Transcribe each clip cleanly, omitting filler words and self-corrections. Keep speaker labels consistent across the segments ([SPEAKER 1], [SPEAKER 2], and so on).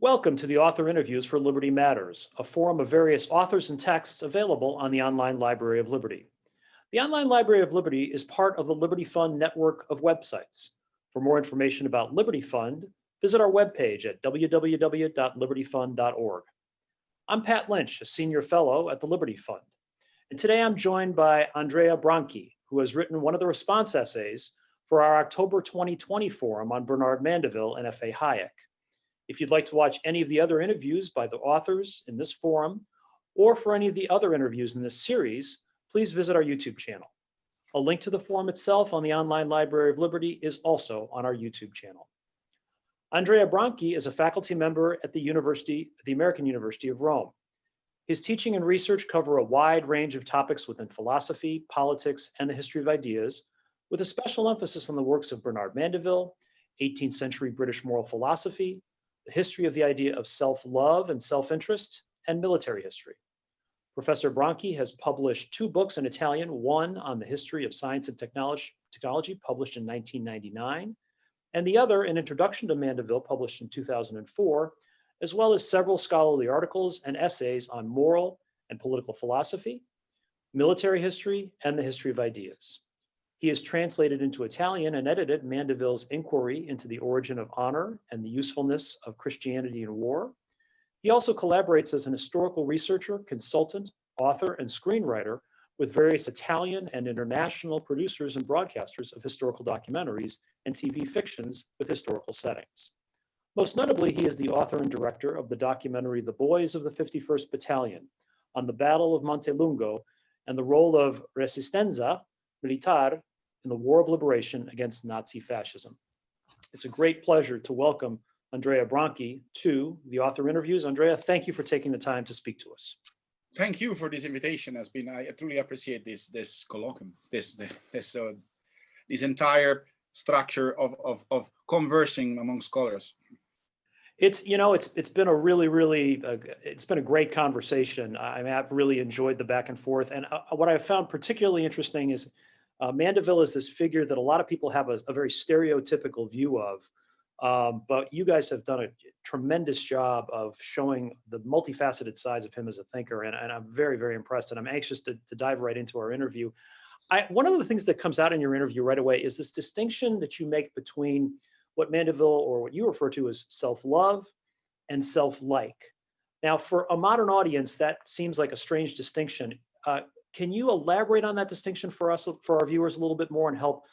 [SPEAKER 1] Welcome to the Author Interviews for Liberty Matters, a forum of various authors and texts available on the Online Library of Liberty. The Online Library of Liberty is part of the Liberty Fund network of websites. For more information about Liberty Fund, visit our webpage at www.libertyfund.org. I'm Pat Lynch, a senior fellow at the Liberty Fund, and today I'm joined by Andrea Branchi, who has written one of the response essays for our October 2020 forum on Bernard Mandeville and F.A. Hayek. If you'd like to watch any of the other interviews by the authors in this forum, or for any of the other interviews in this series, please visit our YouTube channel. A link to the forum itself on the Online Library of Liberty is also on our YouTube channel. Andrea Branchi is a faculty member at the American University of Rome. His teaching and research cover a wide range of topics within philosophy, politics, and the history of ideas, with a special emphasis on the works of Bernard Mandeville, 18th century British moral philosophy, the history of the idea of self-love and self-interest, and military history. Professor Branchi has published 2 books in Italian, one on the history of science and technology published in 1999, and the other, an introduction to Mandeville, published in 2004, as well as several scholarly articles and essays on moral and political philosophy, military history, and the history of ideas. He has translated into Italian and edited Mandeville's Inquiry into the Origin of Honor and the Usefulness of Christianity in War. He also collaborates as an historical researcher, consultant, author, and screenwriter with various Italian and international producers and broadcasters of historical documentaries and TV fictions with historical settings. Most notably, he is the author and director of the documentary The Boys of the 51st Battalion on the Battle of Montelungo and the role of Resistenza Militar in the War of Liberation against Nazi fascism. It's a great pleasure to welcome Andrea Branchi to the Author Interviews. Andrea, thank you for taking the time to speak to us.
[SPEAKER 2] Thank you for this invitation. I truly appreciate this colloquium, this entire structure of conversing among scholars.
[SPEAKER 1] It's been a it's been a great conversation. I've really enjoyed the back and forth. And what I found particularly interesting is Mandeville is this figure that a lot of people have a very stereotypical view of, but you guys have done a tremendous job of showing the multifaceted sides of him as a thinker, and I'm very, very impressed, and I'm anxious to dive right into our interview. One of the things that comes out in your interview right away is this distinction that you make between what Mandeville, or what you refer to as self-love and self-like. Now, for a modern audience, that seems like a strange distinction. Can you elaborate on that distinction for us, for our viewers, a little bit more, and help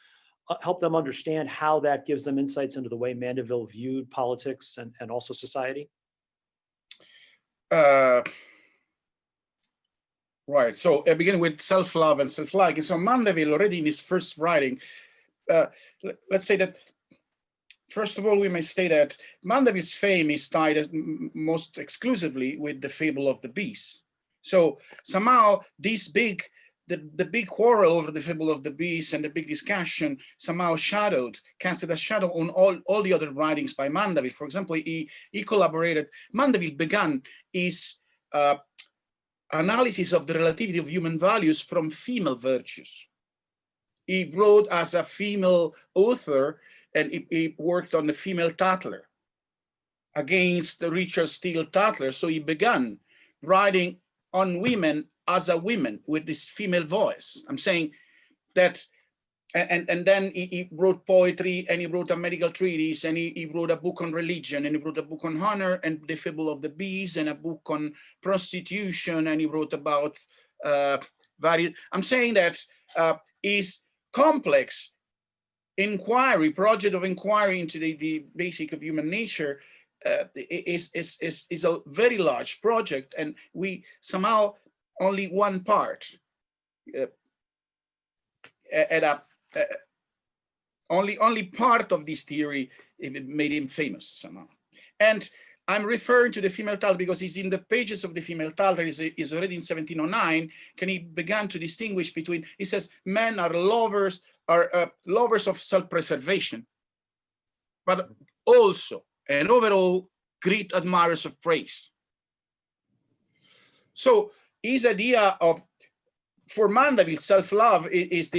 [SPEAKER 1] them understand how that gives them insights into the way Mandeville viewed politics and also society?
[SPEAKER 2] Right. So I begin with self-love and self-like. And so Mandeville, already in his first writing, let's say that, first of all, we may say that Mandeville's fame is tied most exclusively with the fable of the beast. So somehow the big quarrel over the fable of the beast and the big discussion somehow casted a shadow on all the other writings by Mandeville. For example, he collaborated. Mandeville began his analysis of the relativity of human values from female virtues. He wrote as a female author, and he worked on the female Tatler against the Richard Steele Tatler. So he began writing on women as a woman with this female voice. I'm saying that, and then he wrote poetry, and he wrote a medical treatise, and he wrote a book on religion, and he wrote a book on honor and the fable of the beast, and a book on prostitution, and he wrote about various. I'm saying that his complex project of inquiry into the basic of human nature is a very large project, and we somehow only one part only part of this theory made him famous somehow. And I'm referring to the female Tatler because he's in the pages of the female Tatler. Is already in 1709. He began to distinguish between. He says men are lovers of self-preservation, but also and overall great admirers of praise. So his idea of, for Mandeville, self-love is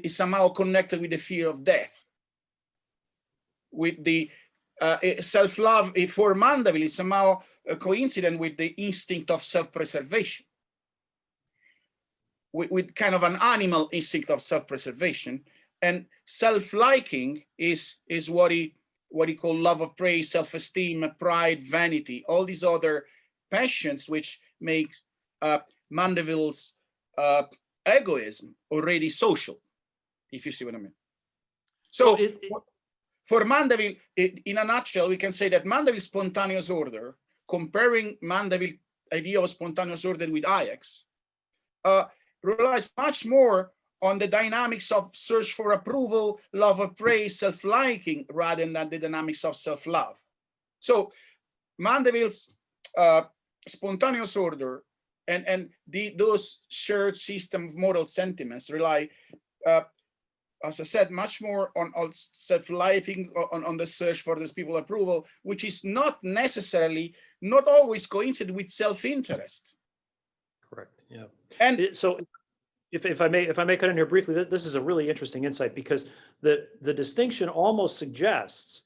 [SPEAKER 2] somehow connected with the fear of death, with the self-love for Mandeville is somehow coincident with the instinct of self-preservation, with kind of an animal instinct of self-preservation. And self-liking is what he called love of praise, self-esteem, pride, vanity, all these other passions which makes Mandeville's egoism already social, if you see what I mean. So for Mandeville, in a nutshell, we can say that Mandeville's spontaneous order, comparing Mandeville's idea of spontaneous order with Hayek's, relies much more on the dynamics of search for approval, love of praise, self-liking, rather than the dynamics of self-love. So Mandeville's spontaneous order and those shared system of moral sentiments rely, as I said, much more on self-liking, on the search for this people approval, which is not always coincident with self-interest.
[SPEAKER 1] Correct. Yeah.
[SPEAKER 2] And
[SPEAKER 1] so, if I may cut in here briefly, this is a really interesting insight, because the distinction almost suggests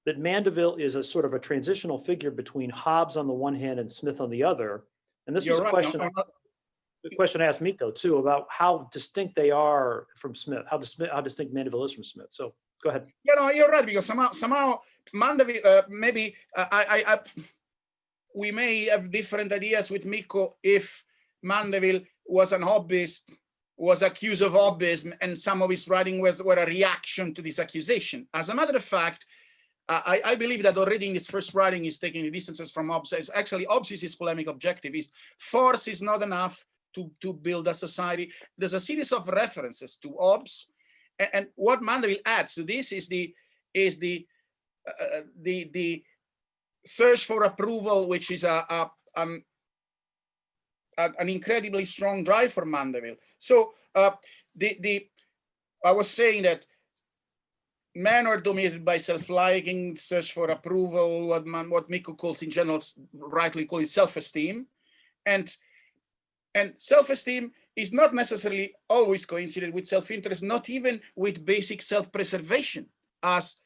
[SPEAKER 1] that Mandeville is a sort of a transitional figure between Hobbes on the one hand and Smith on the other. And this was a question. The question I asked Miko too about how distinct they are from Smith, how distinct Mandeville is from Smith. So go ahead.
[SPEAKER 2] You know, you're right, because somehow Mandeville, maybe we may have different ideas with Miko if Mandeville was an hobbyist, was accused of hobbyism, and some of his writing were a reaction to this accusation. As a matter of fact, I believe that already in his first writing, he's taking the distances from Hobbes. Actually, Hobbes is his polemic objectivist. Force is not enough to build a society. There's a series of references to Hobbes, and what Mandeville adds to this is the search for approval, which is an incredibly strong drive for Mandeville. So I was saying that men are dominated by self-liking, search for approval, what Miko calls in general, rightly called self-esteem, and self-esteem is not necessarily always coincident with self-interest, not even with basic self-preservation, as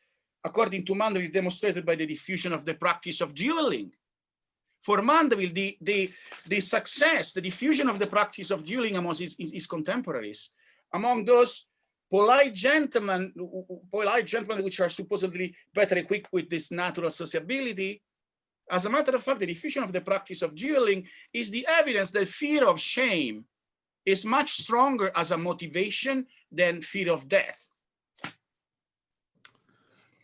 [SPEAKER 2] according to Mandeville, demonstrated by the diffusion of the practice of dueling. For Mandeville, the success, the diffusion of the practice of dueling among his contemporaries, among those polite gentlemen which are supposedly better equipped with this natural sociability, as a matter of fact, the diffusion of the practice of dueling is the evidence that fear of shame is much stronger as a motivation than fear of death.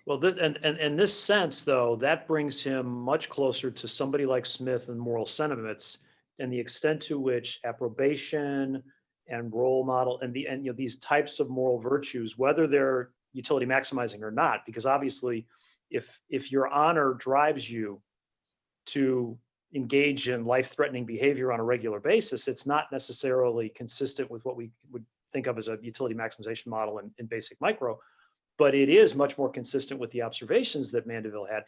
[SPEAKER 1] Well, in this sense, though, that brings him much closer to somebody like Smith and moral sentiments, and the extent to which approbation and role model and these types of moral virtues, whether they're utility maximizing or not, because obviously, if your honor drives you to engage in life-threatening behavior on a regular basis, it's not necessarily consistent with what we would think of as a utility maximization model in basic micro. But it is much more consistent with the observations that Mandeville had.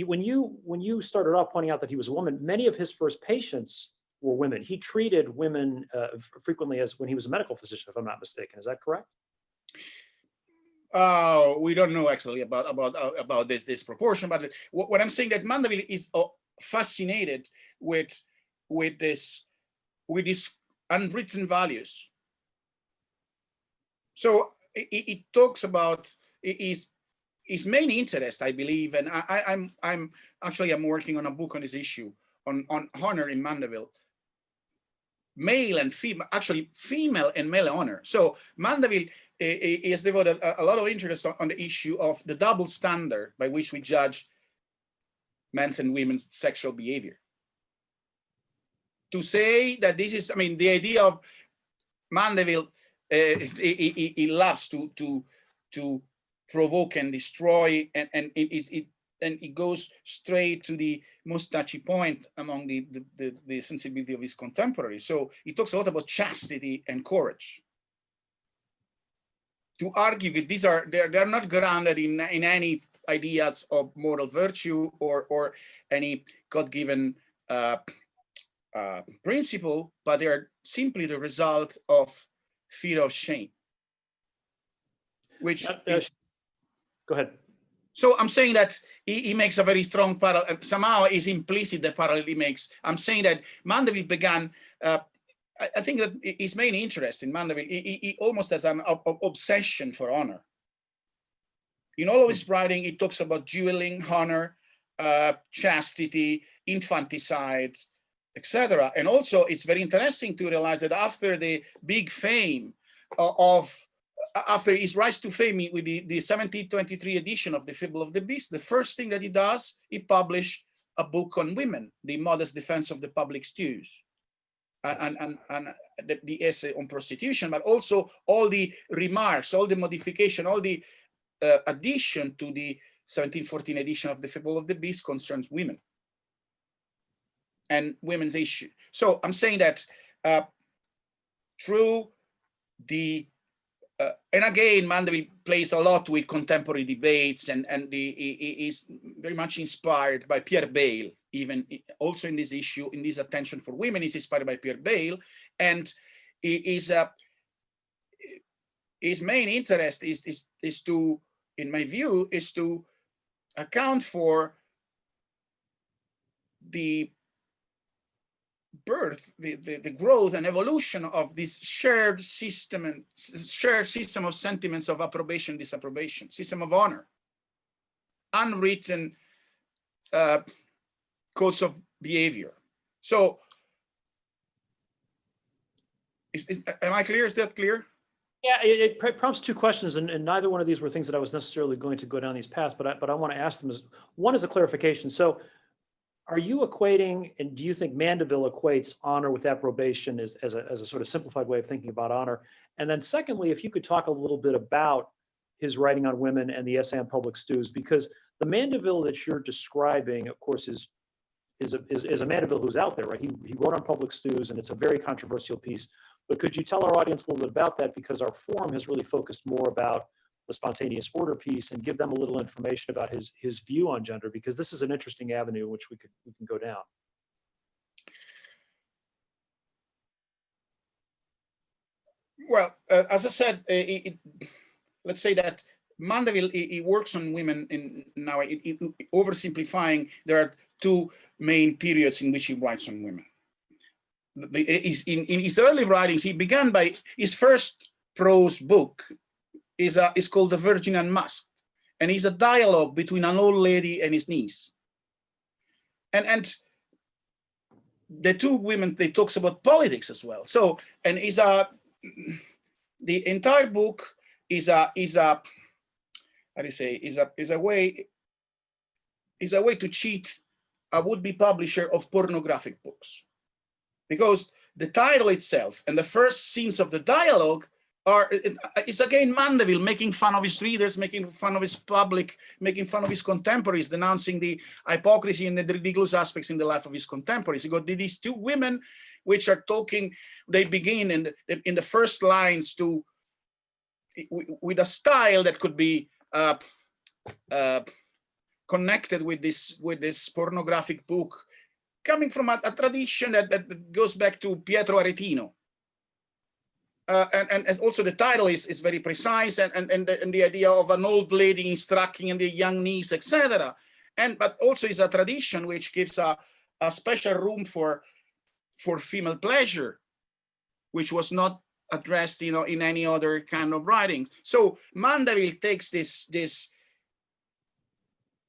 [SPEAKER 1] When you started off pointing out that he was a woman, many of his first patients were women. He treated women frequently as when he was a medical physician, if I'm not mistaken. Is that correct?
[SPEAKER 2] We don't know actually about this proportion, but what I'm saying that Mandeville is fascinated with these unwritten values. So it talks about his main interest, I believe, and I'm working on a book on this issue on honor in Mandeville, male and female, actually female and male honor. So Mandeville has devoted a lot of interest on the issue of the double standard by which we judge men's and women's sexual behavior. To say that this is, I mean, the idea of Mandeville, he loves to provoke and destroy, and it goes straight to the most touchy point among the sensibility of his contemporaries. So he talks a lot about chastity and courage. To argue that they're not grounded in any ideas of moral virtue or any God-given principle, but they are simply the result of fear of shame. Which
[SPEAKER 1] go ahead.
[SPEAKER 2] So I'm saying that he makes a very strong parallel. Somehow is implicit the parallel he makes. I'm saying that Mandeville began, I think that his main interest in Mandeville, he almost has an obsession for honor. In all of his writing, he talks about dueling, honor, chastity, infanticide, etc. And also, it's very interesting to realize that after the big fame after his rise to fame with the 1723 edition of the Fable of the Beast, the first thing that he does, he published a book on women, The Modest Defense of the Public Stews, and the essay on prostitution, but also all the remarks, all the modification, all the addition to the 1714 edition of the Fable of the Beast concerns women and women's issue. So I'm saying that through the and again, Mandeville plays a lot with contemporary debates, and he is very much inspired by Pierre Bayle. Even also in this issue, in this attention for women, is inspired by Pierre Bayle, and his main interest is to, in my view, is to account for the birth, the growth and evolution of this shared system of sentiments of approbation, disapprobation, system of honor, unwritten codes of behavior. So, am I clear? Is that clear?
[SPEAKER 1] Yeah, it prompts two questions, and neither one of these were things that I was necessarily going to go down these paths, but I want to ask them. One is a clarification. So, are you equating, and do you think Mandeville equates honor with approbation as a sort of simplified way of thinking about honor? And then secondly, if you could talk a little bit about his writing on women and the essay on public stews, because the Mandeville that you're describing, of course, is a Mandeville who's out there, right? He wrote on public stews, and it's a very controversial piece. But could you tell our audience a little bit about that? Because our forum has really focused more about the spontaneous order piece, and give them a little information about his view on gender, because this is an interesting avenue in which we can go down.
[SPEAKER 2] Well, as I said, let's say that Mandeville he works on women now. Oversimplifying, there are two main periods in which he writes on women. In his early writings, he began by his first prose book is called The Virgin Unmasked, and is a dialogue between an old lady and his niece. And the two women, they talks about politics as well. So, and the entire book is a way to cheat a would-be publisher of pornographic books, because the title itself and the first scenes of the dialogue it's again Mandeville making fun of his readers, making fun of his public, making fun of his contemporaries, denouncing the hypocrisy and the ridiculous aspects in the life of his contemporaries. You got these two women which are talking, they begin in the first lines with a style that could be connected with this pornographic book, coming from a tradition that goes back to Pietro Aretino. And also the title is very precise, and the idea of an old lady instructing and the young niece, etc. But also is a tradition which gives a special room for female pleasure, which was not addressed, in any other kind of writing. So Mandeville takes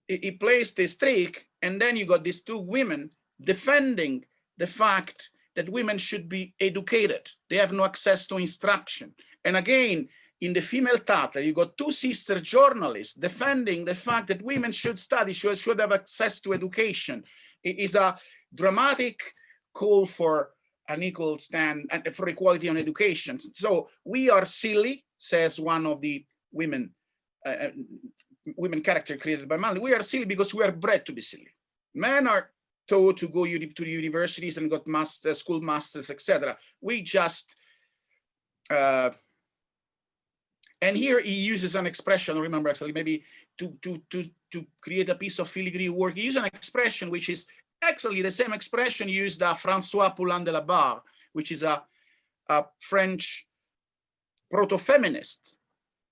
[SPEAKER 2] he plays this trick, and then you got these two women defending the fact that women should be educated. They have no access to instruction. And again, in the female Tatler, you got two sister journalists defending the fact that women should study, should have access to education. It is a dramatic call for an equal stand and for equality on education. So we are silly, says one of the women character created by Mandeville. We are silly because we are bred to be silly. Men are taught to go to the universities and got masters, school masters, etc. We just, and here he uses an expression, I remember actually, maybe to create a piece of filigree work, he used an expression which is actually the same expression used by François Poulain de la Barre, which is a French proto-feminist,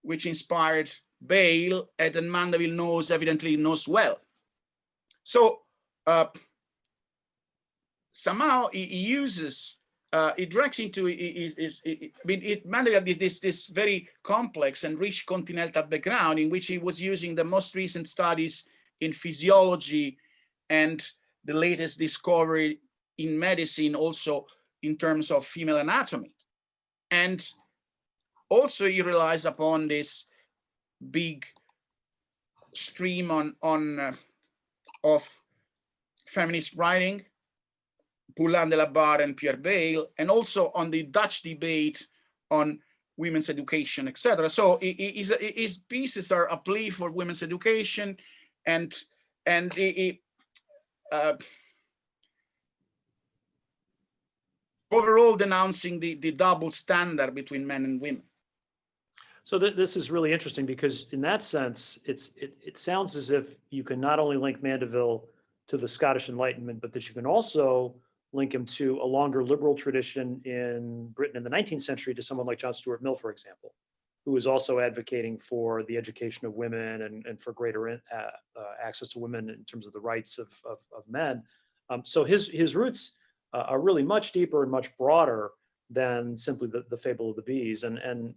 [SPEAKER 2] which inspired Bale, and then Mandeville evidently knows well. So somehow he uses, it drags into, Mandeville has this very complex and rich continental background in which he was using the most recent studies in physiology and the latest discovery in medicine, also in terms of female anatomy. And also he relies upon this big stream of feminist writing, Poulain de la Barre and Pierre Bayle, and also on the Dutch debate on women's education, etc. So his pieces are a plea for women's education, and overall denouncing the double standard between men and women.
[SPEAKER 1] So this is really interesting because in that sense, it sounds as if you can not only link Mandeville to the Scottish Enlightenment, but that you can also link him to a longer liberal tradition in Britain in the 19th century to someone like John Stuart Mill, for example, who was also advocating for the education of women and for greater access to women in terms of the rights of men. So his roots are really much deeper and much broader than simply the fable of the bees. And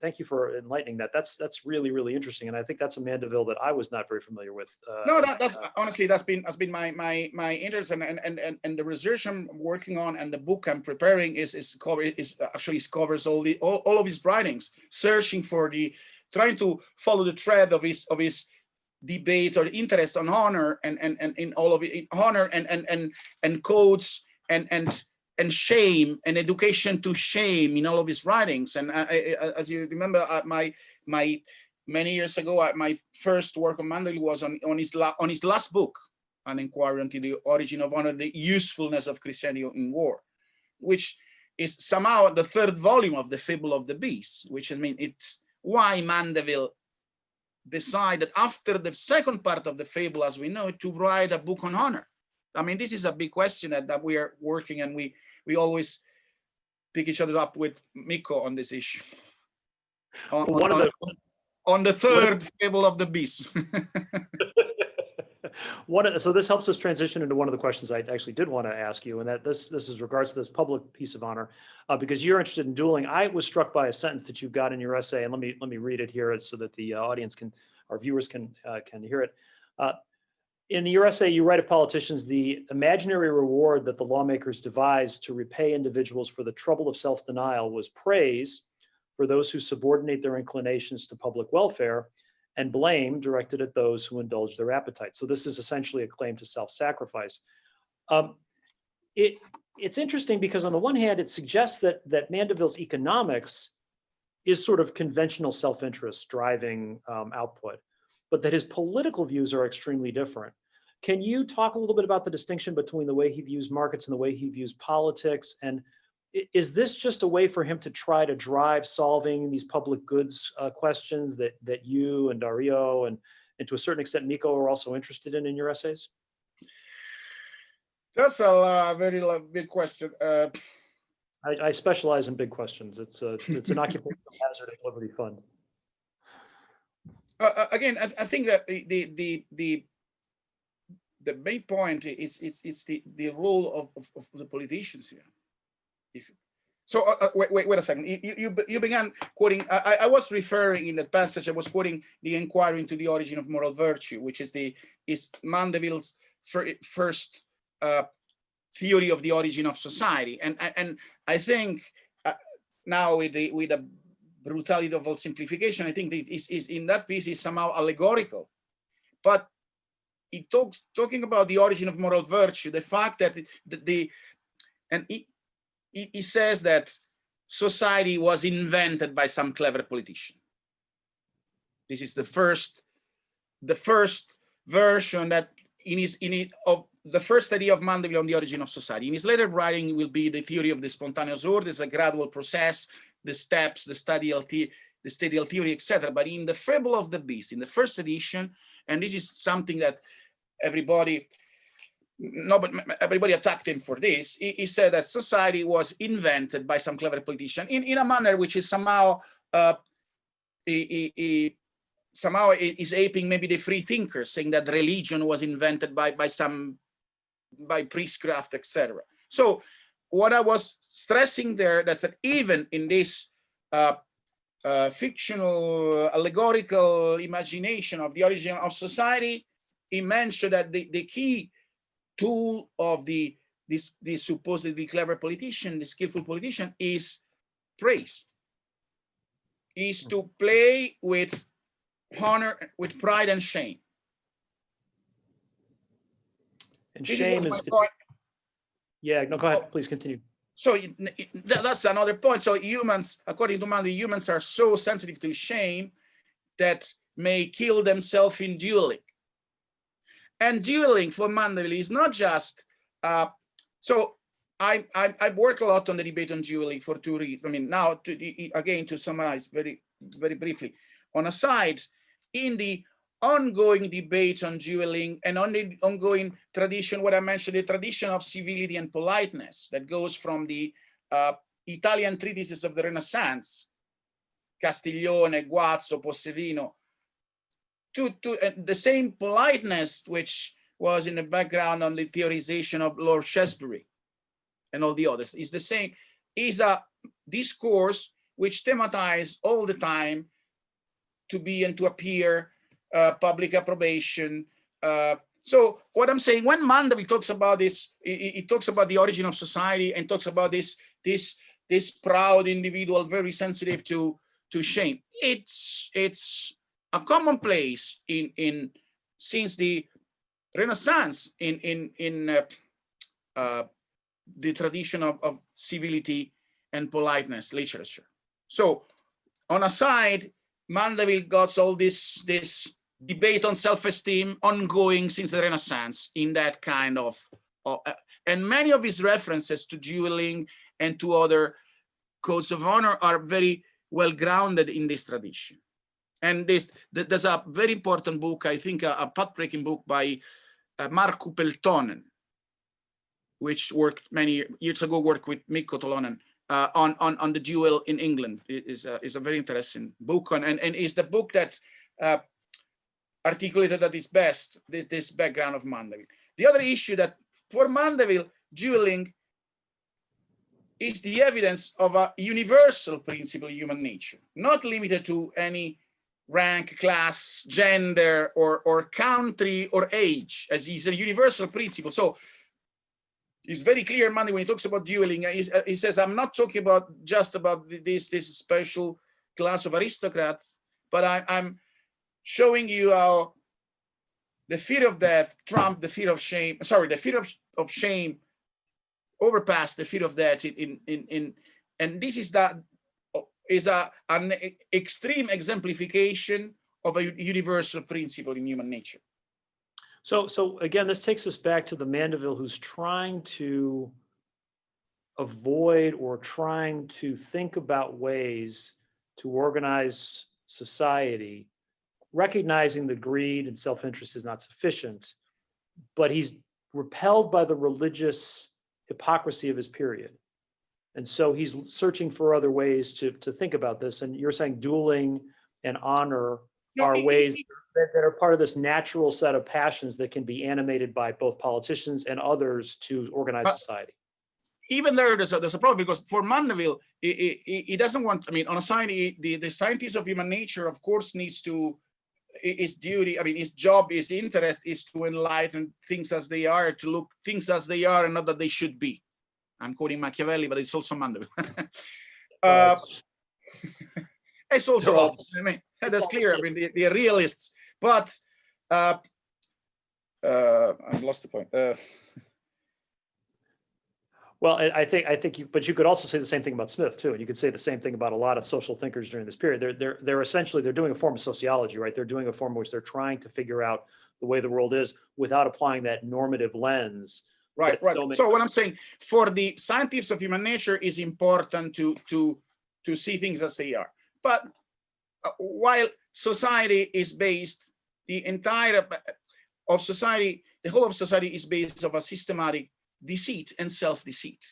[SPEAKER 1] thank you for enlightening that. That's really, really interesting. And I think that's a Mandeville that I was not very familiar with.
[SPEAKER 2] No, that's honestly, that's been my interest, and the research I'm working on and the book I'm preparing actually covers all of his writings, searching for trying to follow the thread of his debates or interest on honor and in all of it, honor and codes and shame and education to shame in all of his writings. And as you remember, many years ago, my first work on Mandeville was on his last book, An Inquiry into the Origin of Honor, the Usefulness of Christianity in War, which is somehow the third volume of the Fable of the Beast, which it's why Mandeville decided after the second part of the fable, as we know it, to write a book on honor. I mean, this is a big question that we are working, and we always pick each other up with Mikko on this issue. On the third fable of the beast.
[SPEAKER 1] So this helps us transition into one of the questions I actually did want to ask you, and that this is regards to this public piece of honor, because you're interested in dueling. I was struck by a sentence that you've got in your essay, and let me read it here so that the audience our viewers can hear it. In your essay, you write of politicians, the imaginary reward that the lawmakers devised to repay individuals for the trouble of self-denial was praise for those who subordinate their inclinations to public welfare, and blame directed at those who indulge their appetite. So this is essentially a claim to self-sacrifice. It's interesting because on the one hand, it suggests that Mandeville's economics is sort of conventional self-interest driving output, but that his political views are extremely different. Can you talk a little bit about the distinction between the way he views markets and the way he views politics? And is this just a way for him to try to drive solving these public goods questions that you and Dario and to a certain extent Mikko are also interested in your essays?
[SPEAKER 2] That's a very big question.
[SPEAKER 1] I specialize in big questions. It's an occupational hazard at Liberty Fund.
[SPEAKER 2] Again, I think that the main point is the role of the politicians here. Wait a second. You began quoting. I was referring in that passage. I was quoting the Inquiry into the Origin of Moral Virtue, which is Mandeville's first theory of the origin of society. And I think now with the brutality of all simplification, I think is in that piece is somehow allegorical, but it talking about the origin of moral virtue, the fact that he says that society was invented by some clever politician. This is the first version that of the first study of Mandeville on the origin of society. In his later writing will be the theory of the spontaneous order, a gradual process, the steps, the stadial theory, etc. But in the Fable of the Beast, in the first edition, and this is something that everybody attacked him for this. He said that society was invented by some clever politician in a manner which is somehow somehow is aping maybe the free thinkers, saying that religion was invented by priestcraft, etc. So what I was stressing there, that's that even in this fictional, allegorical imagination of the origin of society, he mentioned that the key tool of this supposedly clever politician, the skillful politician, is praise, is to play with honor, with pride and shame.
[SPEAKER 1] And
[SPEAKER 2] This
[SPEAKER 1] shame
[SPEAKER 2] was
[SPEAKER 1] is,
[SPEAKER 2] my point.
[SPEAKER 1] yeah, no, go ahead, please continue.
[SPEAKER 2] So that's another point. So humans, according to Mandeville, humans are so sensitive to shame that may kill themselves in dueling. And dueling for Mandeville is not just, so I work a lot on the debate on dueling for two reasons. I mean, now, again, to summarize very, very briefly, on a side, in the ongoing debate on dueling and on the ongoing tradition, what I mentioned, the tradition of civility and politeness that goes from the Italian treatises of the Renaissance, Castiglione, Guazzo, Possevino, to the same politeness which was in the background on the theorization of Lord Shaftesbury and all the others, is the same, is a discourse which thematizes all the time to be and to appear, public approbation. So what I'm saying, when Mandeville talks about this, he talks about the origin of society and talks about this proud individual, very sensitive to shame. It's a commonplace since the Renaissance in the tradition of civility and politeness literature. So on a side, Mandeville got all this debate on self-esteem ongoing since the Renaissance in that kind of and many of his references to dueling and to other codes of honor are very well grounded in this tradition. And there's a very important book, I think a path-breaking book by Markku Peltonen, which worked many years ago, worked with Mikko Tolonen on the duel in England. It is a very interesting book, and is the book that articulated at its best this background of Mandeville. The other issue that for Mandeville, dueling is the evidence of a universal principle of human nature, not limited to any rank, class, gender, or country or age, as is a universal principle. So it's very clear, Mandeville, when he talks about dueling, he says, I'm not talking about just about this special class of aristocrats, but I'm showing you how the fear of death trumped the fear of shame. Sorry, the fear of shame overpassed the fear of death. And this is an extreme exemplification of a universal principle in human nature.
[SPEAKER 1] So again, this takes us back to the Mandeville who's trying to avoid or trying to think about ways to organize society, recognizing the greed and self-interest is not sufficient, but he's repelled by the religious hypocrisy of his period. And so he's searching for other ways to think about this. And you're saying dueling and honor are ways that are part of this natural set of passions that can be animated by both politicians and others to organize society. Even
[SPEAKER 2] there's a problem, because for Mandeville, he doesn't want, I mean, on a side, the scientist of human nature, of course, needs to, his duty, I mean, his job, his interest is to enlighten things as they are, to look things as they are and not that they should be. I'm quoting Machiavelli, but it's also Mandeville. It's also, I mean, that's clear. I mean, the realists, but I've lost the point.
[SPEAKER 1] Well, I think you could also say the same thing about Smith too, and you could say the same thing about a lot of social thinkers during this period. They're essentially doing a form of sociology, right? They're doing a form in which they're trying to figure out the way the world is without applying that normative lens.
[SPEAKER 2] Right. So what I'm saying, for the scientists of human nature, is important to see things as they are. But while society is based, the entire of society, the whole of society is based on a systematic deceit and self-deceit.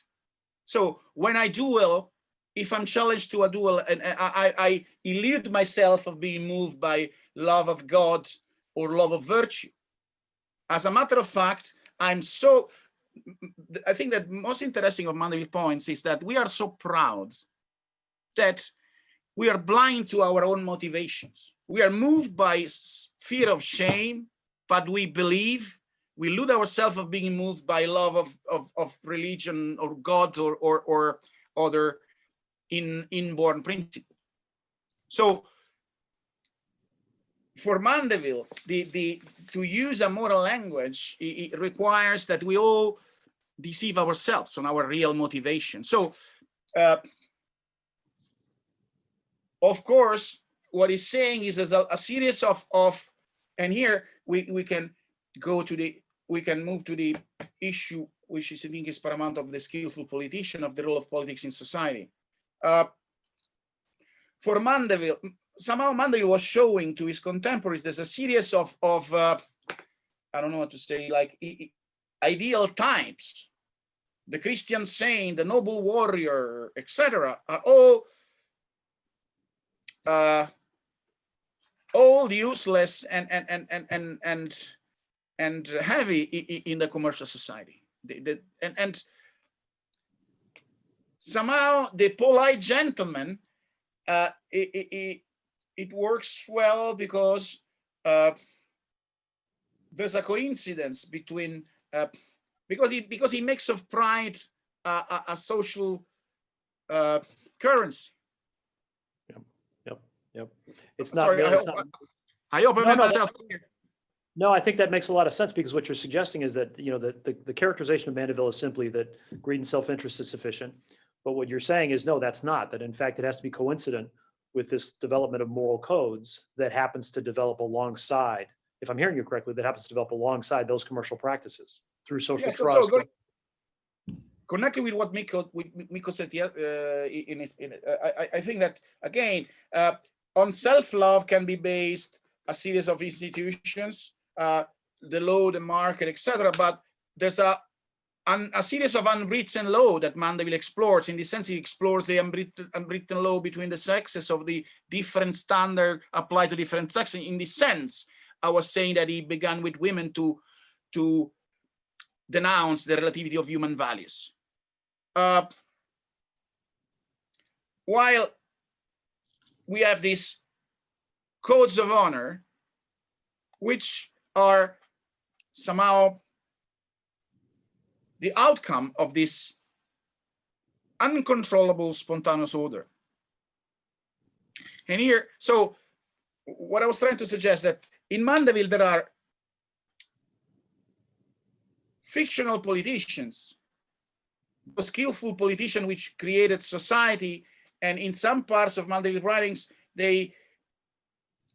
[SPEAKER 2] So when I duel, if I'm challenged to a duel and I elude myself of being moved by love of God or love of virtue. As a matter of fact, I think that most interesting of Mandeville points is that we are so proud that we are blind to our own motivations. We are moved by fear of shame, but we believe, we elude ourselves of being moved by love of religion or God or other inborn principle. So for Mandeville, to use a moral language, it requires that we all deceive ourselves on our real motivation. So, of course, what he's saying is there's a series of, and here we can go to we can move to the issue, which is, I think, is paramount of the skillful politician, of the role of politics in society. For Mandeville, somehow Mandeville was showing to his contemporaries there's a series of I don't know what to say, like ideal types. The Christian saint, the noble warrior, etc., are all useless and heavy in the commercial society. And somehow the polite gentleman, it works well because there's a coincidence between because he makes of pride a social currency.
[SPEAKER 1] Yep. It's
[SPEAKER 2] Sorry,
[SPEAKER 1] not.
[SPEAKER 2] I hope I made myself clear.
[SPEAKER 1] No, I think that makes a lot of sense, because what you're suggesting is that, you know, the characterization of Mandeville is simply that greed and self-interest is sufficient. But what you're saying is, no, that's not. That in fact, it has to be coincident with this development of moral codes that happens to develop alongside, if I'm hearing you correctly, that happens to develop alongside those commercial practices through social trust.
[SPEAKER 2] So connected with what Miko said, I think that, again, on self-love can be based a series of institutions, the law, the market, etc. But there's a series of unwritten law that Mandeville explores. In this sense, he explores the unwritten law between the sexes of the different standard applied to different sexes. In this sense, I was saying that he began with women to denounce the relativity of human values. While we have these codes of honor, which are somehow the outcome of this uncontrollable spontaneous order. And here, so what I was trying to suggest, that in Mandeville there are fictional politicians, a skillful politician which created society, and in some parts of Mandeville writings they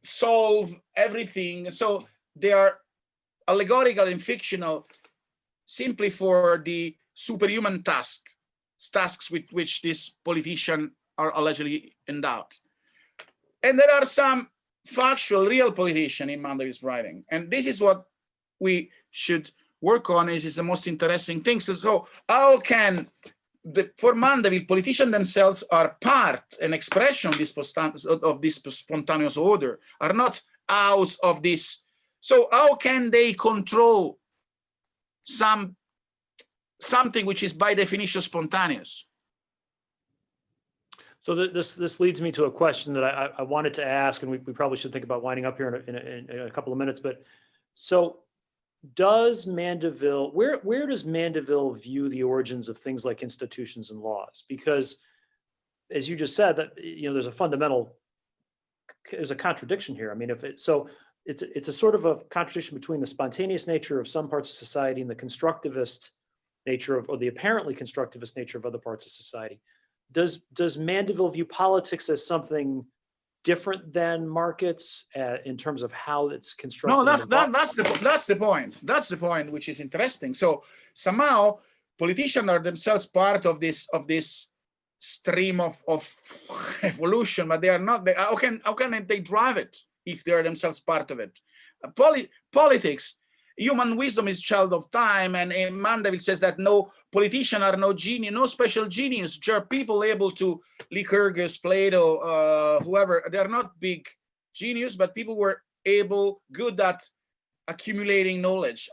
[SPEAKER 2] solve everything. So they are allegorical and fictional simply for the superhuman tasks with which this politician are allegedly endowed. And there are some factual, real politicians in Mandeville's writing. And this is what we should work on. Is the most interesting thing. So how can for Mandeville, politicians themselves are part, an expression of this spontaneous order, are not out of this. So how can they control something which is by definition spontaneous?
[SPEAKER 1] So this leads me to a question that I wanted to ask, and we probably should think about winding up here in a couple of minutes. But so does Mandeville, where does Mandeville view the origins of things like institutions and laws? Because as you just said, that, you know, there's a contradiction here. I mean, it's a sort of a contradiction between the spontaneous nature of some parts of society and the constructivist nature or the apparently constructivist nature of other parts of society. Does Mandeville view politics as something different than markets in terms of how it's constructed?
[SPEAKER 2] No, that's the point. That's the point, which is interesting. So somehow politicians are themselves part of this stream of evolution, but they are not. How can they drive it if they are themselves part of it? Politics human wisdom is child of time, and Mandeville says that no politician are no genius, no special genius. There are people able to, Lycurgus, Plato, whoever, they are not big genius, but people were able, good at accumulating knowledge,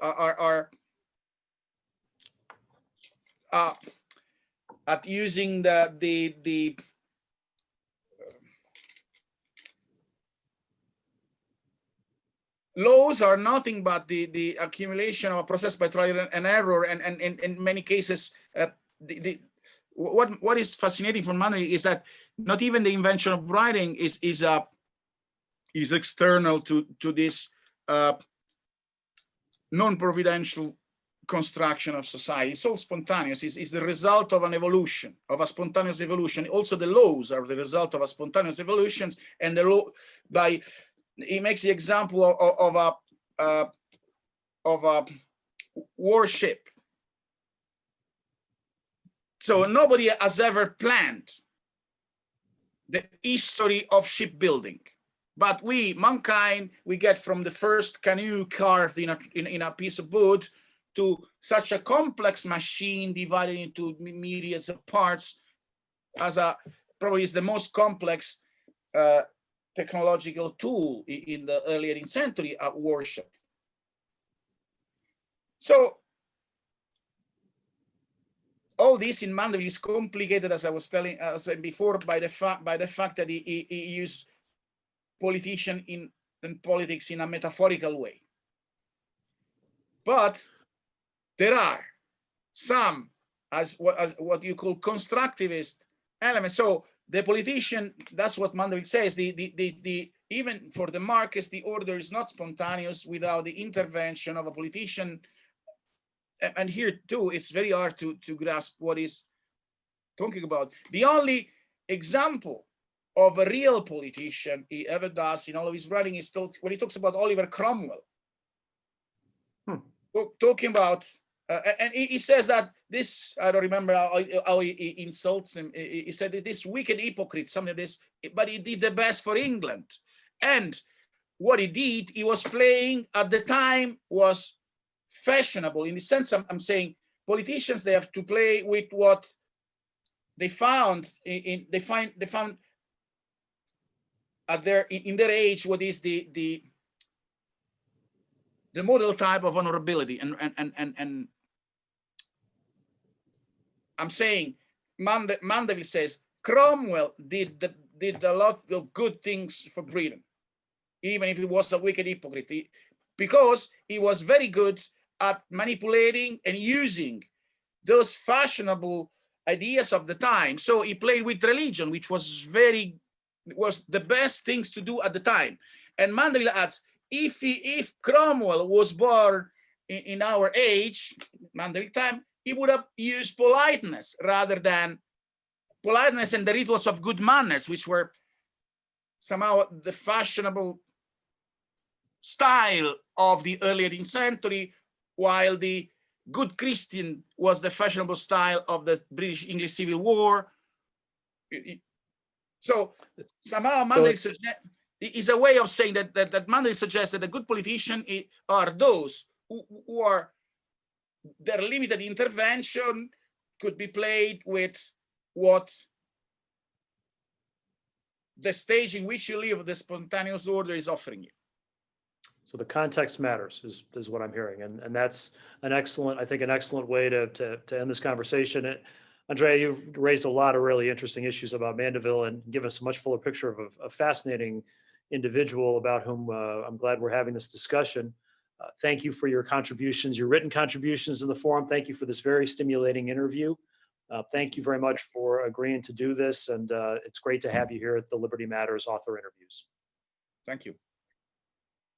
[SPEAKER 2] at using the laws are nothing but the accumulation of a process by trial and error, and in many cases, what is fascinating for Mandeville is that not even the invention of writing is external to this non-providential construction of society. It's all spontaneous. It's the result of an evolution, of a spontaneous evolution. Also, the laws are the result of a spontaneous evolution, and the law he makes the example of a warship. So nobody has ever planned the history of shipbuilding, but we, mankind, we get from the first canoe carved in a piece of wood to such a complex machine divided into myriads of parts, as probably is the most complex technological tool in the early 18th century, a warship. So all this in Mandeville is complicated, as I was saying before, by the fact that he used politician and politics in a metaphorical way. But there are some, as what you call constructivist elements. So the politician, that's what Mandeville says, even for the Marxists, the order is not spontaneous without the intervention of a politician. And here too, it's very hard to grasp what he's talking about. The only example of a real politician he ever does in all of his writing is when he talks about Oliver Cromwell. Talking about, and he says that this, I don't remember how he insults him. He said that this wicked hypocrite, something like this, but he did the best for England. And what he did, he was playing at the time was fashionable. In the sense, I'm saying politicians, they have to play with what they found they found at in their age, what is the model type of honorability, and I'm saying Mandeville says Cromwell did a lot of good things for Britain, even if he was a wicked hypocrite, because he was very good at manipulating and using those fashionable ideas of the time. So he played with religion, which was the best things to do at the time. And Mandeville adds, if Cromwell was born in our age, Mandeville time, he would have used politeness rather than politeness and the rituals of good manners, which were somehow the fashionable style of the early 18th century, while the good Christian was the fashionable style of the British-English Civil War. So somehow Mandeville is a way of saying that Mandeville suggests that a good politician are those who are, their limited intervention could be played with what the stage in which you live, the spontaneous order, is offering you.
[SPEAKER 1] So the context matters is what I'm hearing. And that's an excellent, I think, an excellent way to end this conversation. Andrea, you've raised a lot of really interesting issues about Mandeville and given us a much fuller picture of a fascinating individual about whom I'm glad we're having this discussion. Thank you for your contributions, your written contributions in the forum. Thank you for this very stimulating interview. Thank you very much for agreeing to do this. And it's great to have you here at the Liberty Matters author interviews.
[SPEAKER 2] Thank you.